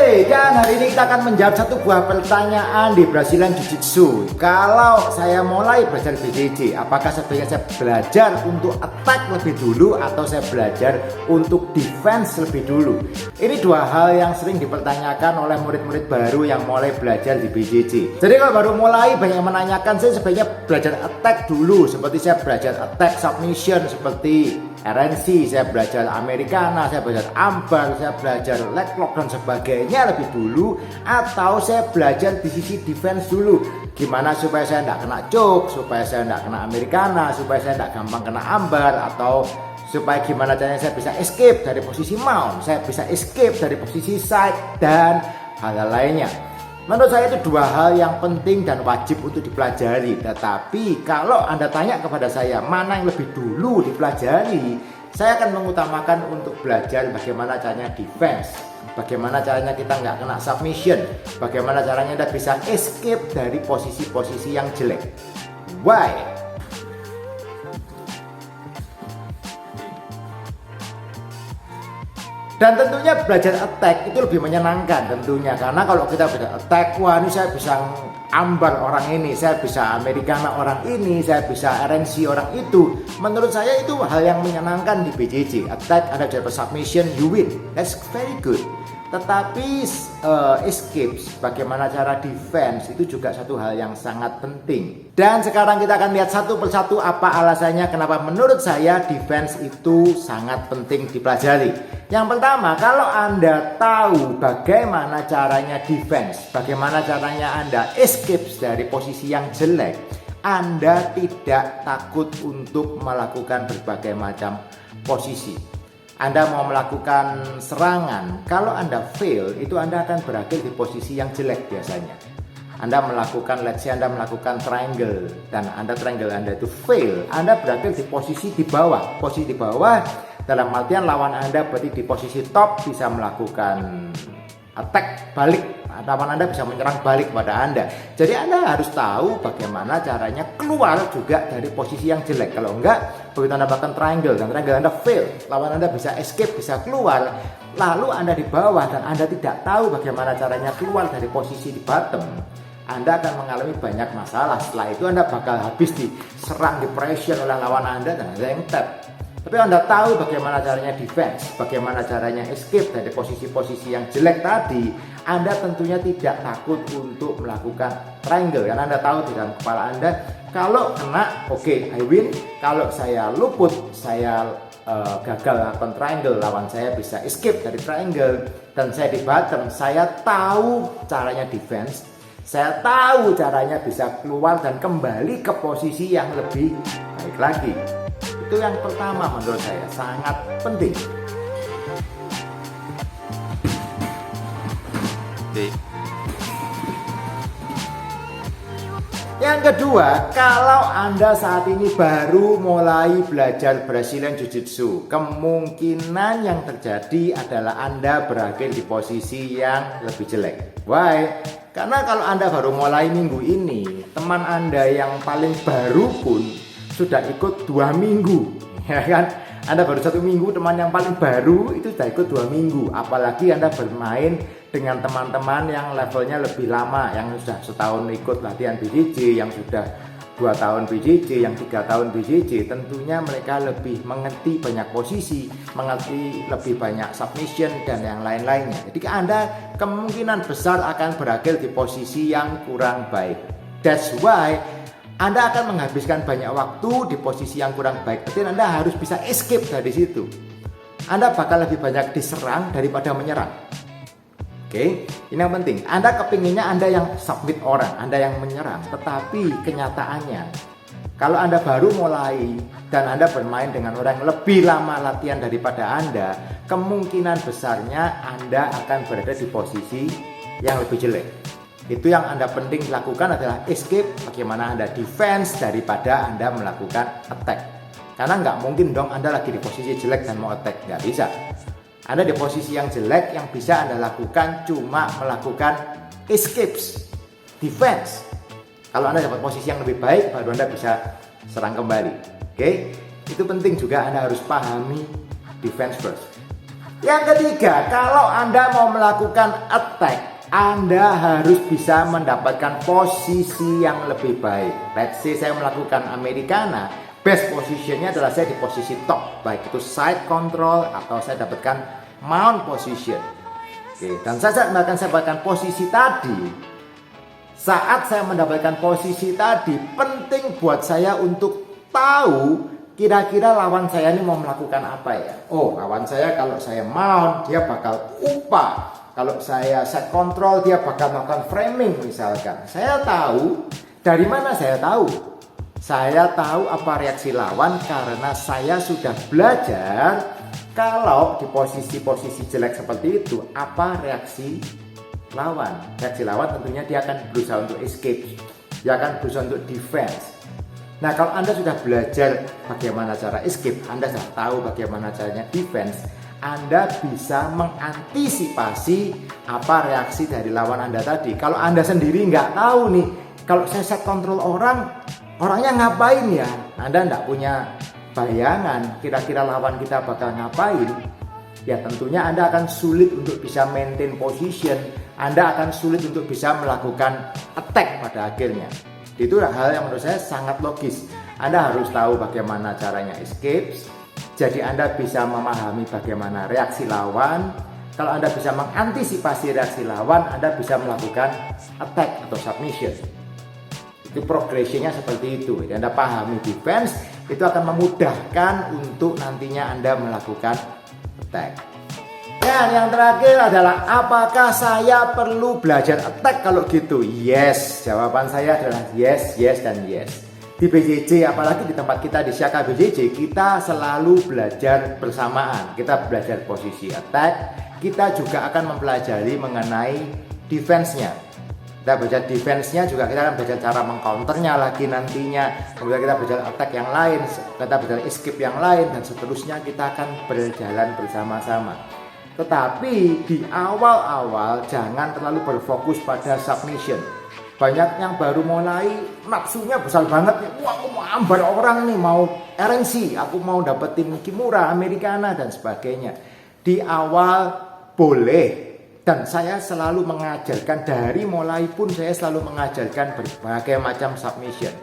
Oke, dan hari ini kita akan menjawab satu buah pertanyaan di Brazilian Jiu-Jitsu. Kalau saya mulai belajar BJJ, apakah sebaiknya saya belajar untuk attack lebih dulu atau saya belajar untuk defense lebih dulu? Ini dua hal yang sering dipertanyakan oleh murid-murid baru yang mulai belajar di BJJ. Jadi kalau baru mulai banyak yang menanyakan, saya sebaiknya belajar attack dulu, seperti saya belajar attack submission seperti RNC, saya belajar Americana, saya belajar armbar, saya belajar leg lock dan sebagainya lebih dulu, atau saya belajar di sisi defense dulu, gimana supaya saya tidak kena choke, supaya saya tidak kena Americana, supaya saya tidak gampang kena armbar, atau supaya gimana caranya saya bisa escape dari posisi mount, saya bisa escape dari posisi side, dan hal-hal lainnya. Menurut saya itu dua hal yang penting dan wajib untuk dipelajari. Tetapi kalau Anda tanya kepada saya mana yang lebih dulu dipelajari, saya akan mengutamakan untuk belajar bagaimana caranya defense, bagaimana caranya kita nggak kena submission, bagaimana caranya Anda bisa escape dari posisi-posisi yang jelek. Why? Dan tentunya belajar attack itu lebih menyenangkan tentunya, karena kalau kita belajar attack, wah ini saya bisa ambar orang ini, saya bisa Americana orang ini, saya bisa RNC orang itu. Menurut saya itu hal yang menyenangkan di BJJ. Attack, Anda dapat submission, you win, that's very good. Tetapi escape, bagaimana cara defense, itu juga satu hal yang sangat penting. Dan sekarang kita akan lihat satu persatu apa alasannya kenapa menurut saya defense itu sangat penting dipelajari. Yang pertama, kalau Anda tahu bagaimana caranya defense, bagaimana caranya Anda escape dari posisi yang jelek, Anda tidak takut untuk melakukan berbagai macam posisi. Anda mau melakukan serangan, kalau Anda fail, itu Anda akan berakhir di posisi yang jelek biasanya. Anda melakukan, let's say Anda melakukan triangle, dan triangle Anda itu fail, Anda berakhir di posisi di bawah. Posisi di bawah dalam artian lawan Anda berarti di posisi top bisa melakukan attack balik. Lawan Anda bisa menyerang balik pada Anda. Jadi Anda harus tahu bagaimana caranya keluar juga dari posisi yang jelek. Kalau enggak, begitu Anda melakukan triangle dan triangle Anda fail, lawan Anda bisa escape, bisa keluar, lalu Anda di bawah dan Anda tidak tahu bagaimana caranya keluar dari posisi di bottom, Anda akan mengalami banyak masalah. Setelah itu Anda bakal habis diserang, di pressure oleh lawan Anda dan Anda yang tap. Tapi Anda tahu bagaimana caranya defense, bagaimana caranya escape dari posisi-posisi yang jelek tadi, Anda tentunya tidak takut untuk melakukan triangle. Karena Anda tahu di dalam kepala Anda, kalau kena, oke, I win. Kalau saya luput, saya gagal melakukan triangle, lawan saya bisa escape dari triangle. Dan saya di bottom, saya tahu caranya defense, saya tahu caranya bisa keluar dan kembali ke posisi yang lebih baik lagi. Itu yang pertama menurut saya sangat penting. Yang kedua, kalau Anda saat ini baru mulai belajar Brazilian Jiu-Jitsu, kemungkinan yang terjadi adalah Anda berakhir di posisi yang lebih jelek. Why? Karena kalau Anda baru mulai minggu ini, teman Anda yang paling baru pun sudah ikut 2 minggu, ya kan? Anda baru 1 minggu, teman yang paling baru itu sudah ikut 2 minggu. Apalagi Anda bermain dengan teman-teman yang levelnya lebih lama, yang sudah setahun ikut latihan BJJ, yang sudah 2 tahun BJJ, yang 3 tahun BJJ. Tentunya mereka lebih mengerti banyak posisi, mengerti lebih banyak submission dan yang lain-lainnya. Jadi Anda kemungkinan besar akan berakhir di posisi yang kurang baik. That's why Anda akan menghabiskan banyak waktu di posisi yang kurang baik. Berarti Anda harus bisa escape dari situ. Anda bakal lebih banyak diserang daripada menyerang. Oke, ini yang penting. Anda kepinginnya Anda yang submit orang, Anda yang menyerang. Tetapi kenyataannya, kalau Anda baru mulai dan Anda bermain dengan orang yang lebih lama latihan daripada Anda, kemungkinan besarnya Anda akan berada di posisi yang lebih jelek. Itu yang Anda penting lakukan adalah escape, bagaimana Anda defense daripada Anda melakukan attack. Karena nggak mungkin dong Anda lagi di posisi jelek dan mau attack, nggak bisa. Anda di posisi yang jelek, yang bisa Anda lakukan cuma melakukan escapes, defense. Kalau Anda dapat posisi yang lebih baik, baru Anda bisa serang kembali. Oke, itu penting juga Anda harus pahami defense first. Yang ketiga, kalau Anda mau melakukan attack, Anda harus bisa mendapatkan posisi yang lebih baik. Let's say saya melakukan Americana, best positionnya adalah saya di posisi top, baik itu side control atau saya dapatkan mount position. Oke, dan saya mendapatkan posisi tadi. Saat saya mendapatkan posisi tadi, penting buat saya untuk tahu kira-kira lawan saya ini mau melakukan apa ya. Oh, lawan saya kalau saya mount, dia bakal upa. Kalau saya set control, dia bakal melakukan framing misalkan. Saya tahu, dari mana saya tahu? Saya tahu apa reaksi lawan karena saya sudah belajar kalau di posisi-posisi jelek seperti itu, apa reaksi lawan. Reaksi lawan tentunya dia akan berusaha untuk escape. Dia akan berusaha untuk defense. Nah, kalau Anda sudah belajar bagaimana cara escape, Anda sudah tahu bagaimana caranya defense, Anda bisa mengantisipasi apa reaksi dari lawan Anda tadi. Kalau Anda sendiri nggak tahu nih, kalau saya set control orangnya ngapain ya? Anda nggak punya bayangan kira-kira lawan kita bakal ngapain. Ya tentunya Anda akan sulit untuk bisa maintain position. Anda akan sulit untuk bisa melakukan attack pada akhirnya. Itu hal yang menurut saya sangat logis. Anda harus tahu bagaimana caranya escape. Jadi Anda bisa memahami bagaimana reaksi lawan. Kalau Anda bisa mengantisipasi reaksi lawan, Anda bisa melakukan attack atau submission. Itu progressionnya seperti itu. Jadi Anda pahami defense, itu akan memudahkan untuk nantinya Anda melakukan attack. Dan yang terakhir adalah apakah saya perlu belajar attack kalau gitu? Yes, jawaban saya adalah yes, yes, dan yes. Di BJJ, apalagi di tempat kita di Syaka BJJ, kita selalu belajar bersamaan. Kita belajar posisi attack, kita juga akan mempelajari mengenai defense-nya. Kita belajar defense-nya juga, kita akan belajar cara mengcounternya lagi nantinya. Kemudian kita belajar attack yang lain, kita belajar escape yang lain, dan seterusnya kita akan berjalan bersama-sama. Tetapi di awal-awal jangan terlalu berfokus pada submission. Banyak yang baru mulai nafsunya besar banget. Wah, aku mau ambar orang nih, mau RNC, aku mau dapetin Kimura, Americana dan sebagainya. Di awal boleh, dan saya selalu mengajarkan, dari mulai pun saya selalu mengajarkan berbagai macam submission.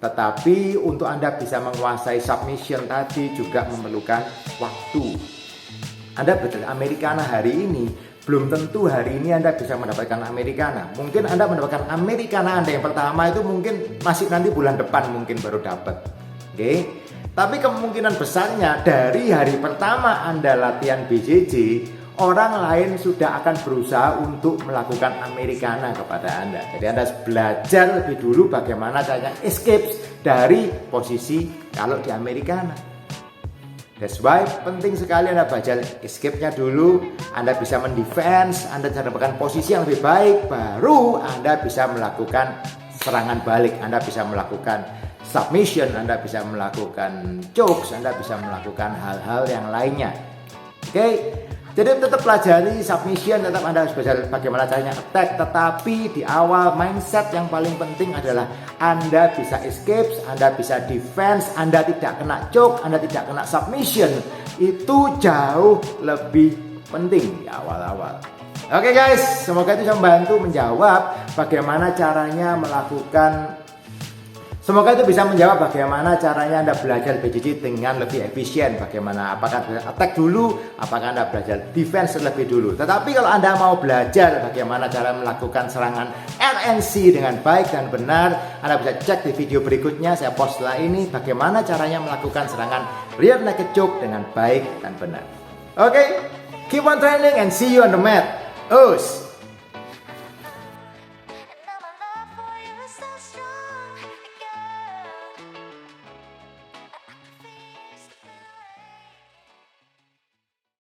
Tetapi untuk Anda bisa menguasai submission tadi juga memerlukan waktu. Anda belajar Americana hari ini, belum tentu hari ini Anda bisa mendapatkan Americana. Mungkin Anda mendapatkan Americana Anda yang pertama itu mungkin masih nanti bulan depan mungkin baru dapat. Oke? Tapi kemungkinan besarnya dari hari pertama Anda latihan BJJ, orang lain sudah akan berusaha untuk melakukan Americana kepada Anda. Jadi Anda belajar lebih dulu bagaimana caranya escape dari posisi kalau di Americana. That's why penting sekali Anda belajar escape-nya dulu. Anda bisa mendefense, Anda bisa mendapatkan posisi yang lebih baik, baru Anda bisa melakukan serangan balik, Anda bisa melakukan submission, Anda bisa melakukan chokes, Anda bisa melakukan hal-hal yang lainnya. Oke? Jadi tetap pelajari submission, tetap Anda harus belajar bagaimana caranya attack. Tetapi di awal mindset yang paling penting adalah Anda bisa escape, Anda bisa defense, Anda tidak kena choke, Anda tidak kena submission. Itu jauh lebih penting di awal-awal. Oke guys, semoga itu bisa membantu menjawab bagaimana caranya melakukan. Semoga itu bisa menjawab bagaimana caranya Anda belajar BJJ dengan lebih efisien. Bagaimana, apakah attack dulu, apakah Anda belajar defense terlebih dulu. Tetapi kalau Anda mau belajar bagaimana cara melakukan serangan RNC dengan baik dan benar, Anda bisa cek di video berikutnya, saya post setelah ini, bagaimana caranya melakukan serangan rear naked choke dengan baik dan benar. Oke, keep on training and see you on the mat. Us.